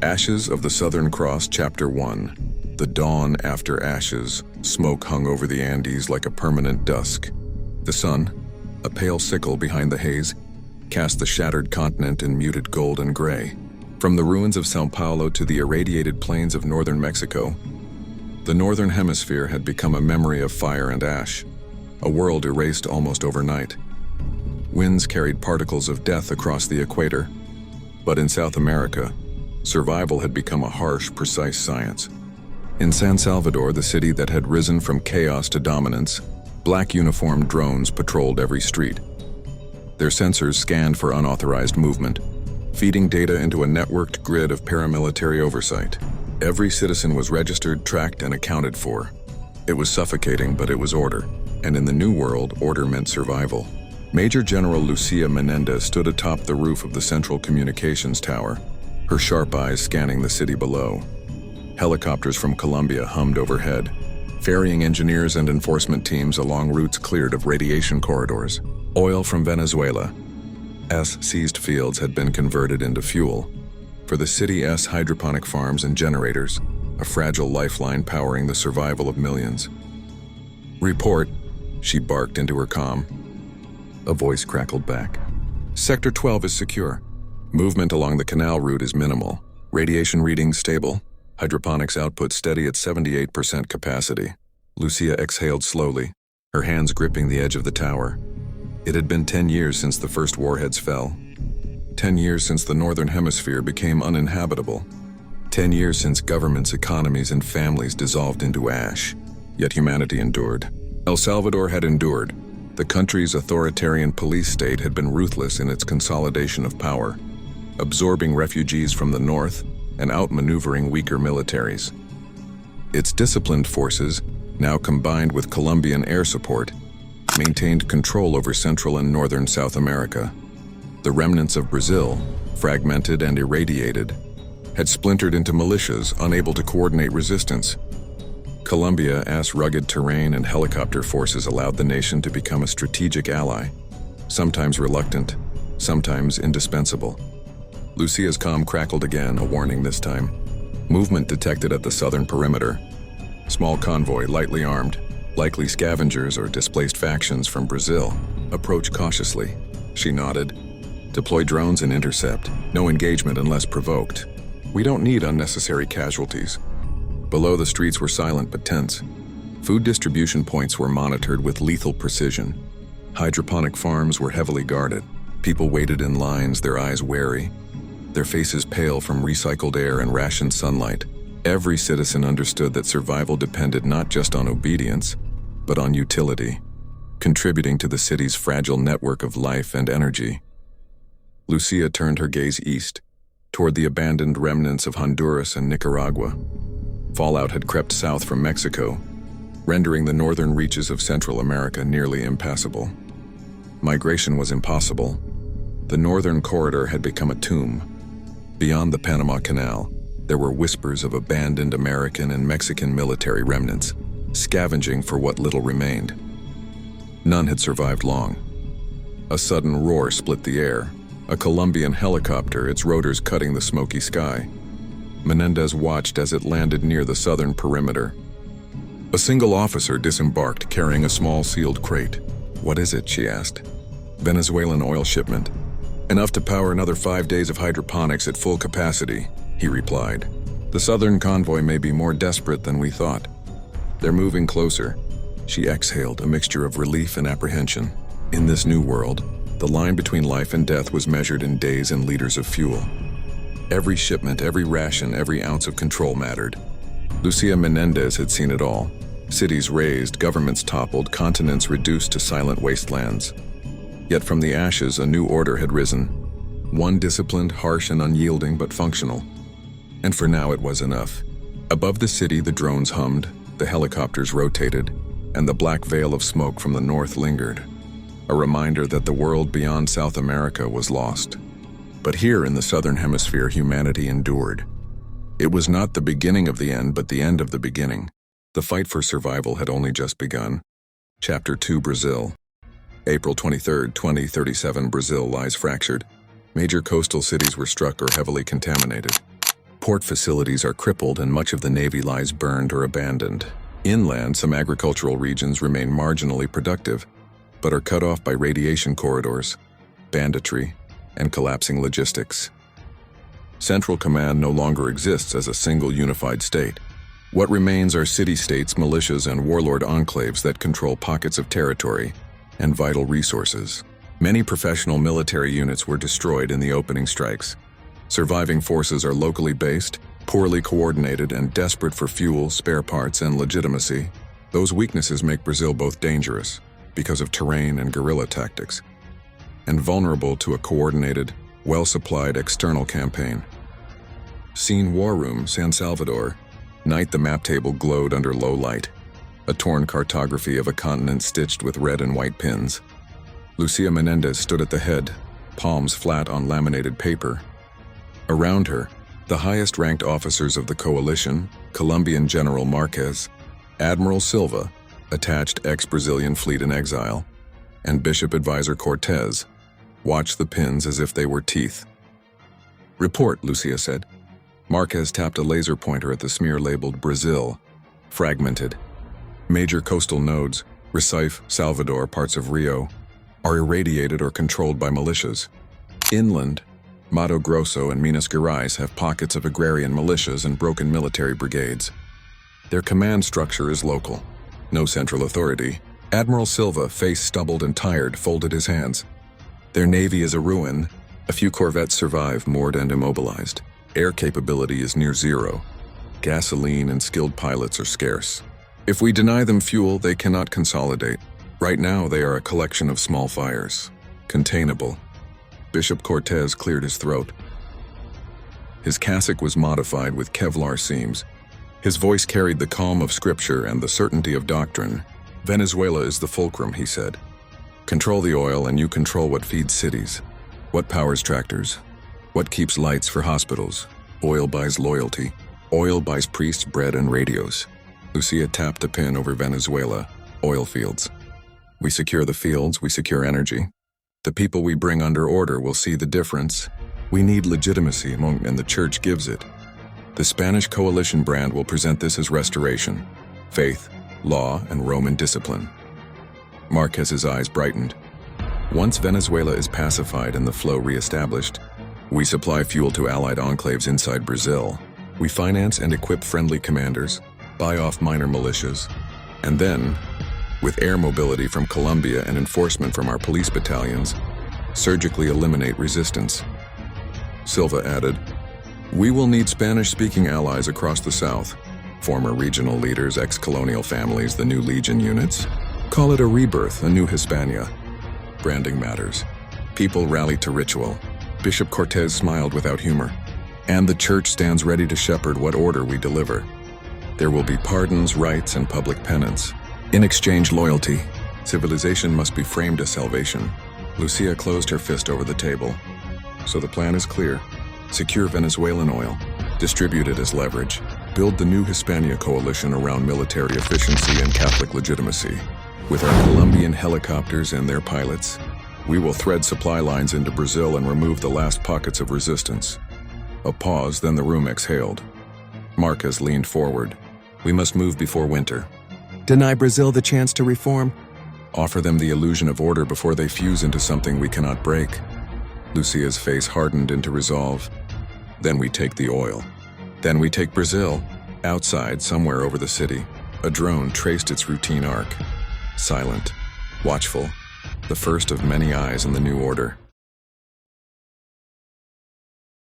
Ashes of the Southern Cross, Chapter 1. The dawn after ashes. Smoke hung over the Andes like a permanent dusk. The sun, a pale sickle behind the haze, cast the shattered continent in muted gold and gray. From the ruins of São Paulo to the irradiated plains of northern Mexico, the Northern Hemisphere had become a memory of fire and ash, a world erased almost overnight. Winds carried particles of death across the equator, but in South America, survival had become a harsh, precise science. In San Salvador, the city that had risen from chaos to dominance, black uniformed drones patrolled every street. Their sensors scanned for unauthorized movement, feeding data into a networked grid of paramilitary oversight. Every citizen was registered, tracked, and accounted for. It was suffocating, but it was order. And in the New World, order meant survival. Major General Lucía Menéndez stood atop the roof of the Central Communications Tower, her sharp eyes scanning the city below. Helicopters from Colombia hummed overhead, ferrying engineers and enforcement teams along routes cleared of radiation corridors. Oil from Venezuela's seized fields had been converted into fuel for the city's hydroponic farms and generators, a fragile lifeline powering the survival of millions. "Report," she barked into her comm. A voice crackled back. "Sector 12 is secure. Movement along the canal route is minimal. Radiation readings stable. Hydroponics output steady at 78% capacity." Lucía exhaled slowly, her hands gripping the edge of the tower. It had been 10 years since the first warheads fell. 10 years since the Northern Hemisphere became uninhabitable. 10 years since governments, economies, and families dissolved into ash. Yet humanity endured. El Salvador had endured. The country's authoritarian police state had been ruthless in its consolidation of power, absorbing refugees from the north and outmaneuvering weaker militaries. Its disciplined forces, now combined with Colombian air support, maintained control over Central and Northern South America. The remnants of Brazil, fragmented and irradiated, had splintered into militias unable to coordinate resistance. Colombia's rugged terrain and helicopter forces allowed the nation to become a strategic ally, sometimes reluctant, sometimes indispensable. Lucía's comm crackled again, a warning this time. Movement detected at the southern perimeter. Small convoy, lightly armed, likely scavengers or displaced factions from Brazil. Approach cautiously. She nodded. Deploy drones and intercept. No engagement unless provoked. We don't need unnecessary casualties. Below, the streets were silent but tense. Food distribution points were monitored with lethal precision. Hydroponic farms were heavily guarded. People waited in lines, their eyes wary, their faces pale from recycled air and rationed sunlight. Every citizen understood that survival depended not just on obedience, but on utility, contributing to the city's fragile network of life and energy. Lucía turned her gaze east, toward the abandoned remnants of Honduras and Nicaragua. Fallout had crept south from Mexico, rendering the northern reaches of Central America nearly impassable. Migration was impossible. The northern corridor had become a tomb. Beyond the Panama Canal, there were whispers of abandoned American and Mexican military remnants, scavenging for what little remained. None had survived long. A sudden roar split the air, a Colombian helicopter, its rotors cutting the smoky sky. Menéndez watched as it landed near the southern perimeter. A single officer disembarked carrying a small sealed crate. "What is it?" she asked. "Venezuelan oil shipment. Enough to power another 5 days of hydroponics at full capacity," he replied. "The southern convoy may be more desperate than we thought. They're moving closer." She exhaled, a mixture of relief and apprehension. In this new world, the line between life and death was measured in days and liters of fuel. Every shipment, every ration, every ounce of control mattered. Lucía Menéndez had seen it all. Cities razed, governments toppled, continents reduced to silent wastelands. Yet from the ashes, a new order had risen. One disciplined, harsh, and unyielding, but functional. And for now, it was enough. Above the city, the drones hummed, the helicopters rotated, and the black veil of smoke from the north lingered. A reminder that the world beyond South America was lost. But here in the Southern Hemisphere, humanity endured. It was not the beginning of the end, but the end of the beginning. The fight for survival had only just begun. Chapter 2, Brazil. April 23, 2037, Brazil lies fractured. Major coastal cities were struck or heavily contaminated. Port facilities are crippled and much of the Navy lies burned or abandoned. Inland, some agricultural regions remain marginally productive, but are cut off by radiation corridors, banditry, and collapsing logistics. Central command no longer exists as a single unified state. What remains are city-states, militias, and warlord enclaves that control pockets of territory and vital resources. Many professional military units were destroyed in the opening strikes. Surviving forces are locally based, poorly coordinated, and desperate for fuel, spare parts, and legitimacy. Those weaknesses make Brazil both dangerous, because of terrain and guerrilla tactics, and vulnerable to a coordinated, well-supplied external campaign. Scene War Room, San Salvador. Night, the map table glowed under low light, a torn cartography of a continent stitched with red and white pins. Lucía Menéndez stood at the head, palms flat on laminated paper. Around her, the highest-ranked officers of the coalition, Colombian General Marquez, Admiral Silva, attached ex-Brazilian fleet in exile, and Bishop Advisor Cortez, watched the pins as if they were teeth. "Report," Lucía said. Marquez tapped a laser pointer at the smear labeled Brazil, fragmented. Major coastal nodes, Recife, Salvador, parts of Rio, are irradiated or controlled by militias. Inland, Mato Grosso and Minas Gerais have pockets of agrarian militias and broken military brigades. Their command structure is local. No central authority. Admiral Silva, face stubbled and tired, folded his hands. Their navy is a ruin. A few corvettes survive, moored and immobilized. Air capability is near zero. Gasoline and skilled pilots are scarce. If we deny them fuel, they cannot consolidate. Right now, they are a collection of small fires. Containable. Bishop Cortez cleared his throat. His cassock was modified with Kevlar seams. His voice carried the calm of scripture and the certainty of doctrine. "Venezuela is the fulcrum," he said. "Control the oil and you control what feeds cities. What powers tractors? What keeps lights for hospitals? Oil buys loyalty. Oil buys priests, bread, and radios." Lucía tapped a pin over Venezuela. "Oil fields. We secure the fields, we secure energy. The people we bring under order will see the difference. We need legitimacy, and the church gives it. The Spanish coalition brand will present this as restoration, faith, law, and Roman discipline." Marquez's eyes brightened. "Once Venezuela is pacified and the flow reestablished, we supply fuel to allied enclaves inside Brazil. We finance and equip friendly commanders, buy off minor militias, and then, with air mobility from Colombia and enforcement from our police battalions, surgically eliminate resistance." Silva added, "We will need Spanish-speaking allies across the South, former regional leaders, ex-colonial families, the new Legion units. Call it a rebirth, a new Hispania. Branding matters. People rally to ritual." Bishop Cortez smiled without humor. "And the church stands ready to shepherd what order we deliver. There will be pardons, rites, and public penance. In exchange, loyalty. Civilization must be framed as salvation." Lucía closed her fist over the table. "So the plan is clear. Secure Venezuelan oil. Distribute it as leverage. Build the new Hispania coalition around military efficiency and Catholic legitimacy. With our Colombian helicopters and their pilots, we will thread supply lines into Brazil and remove the last pockets of resistance." A pause, then the room exhaled. Marquez leaned forward. "We must move before winter. Deny Brazil the chance to reform? Offer them the illusion of order before they fuse into something we cannot break." Lucía's face hardened into resolve. "Then we take the oil. Then we take Brazil." Outside, somewhere over the city, a drone traced its routine arc. Silent, watchful, the first of many eyes in the new order.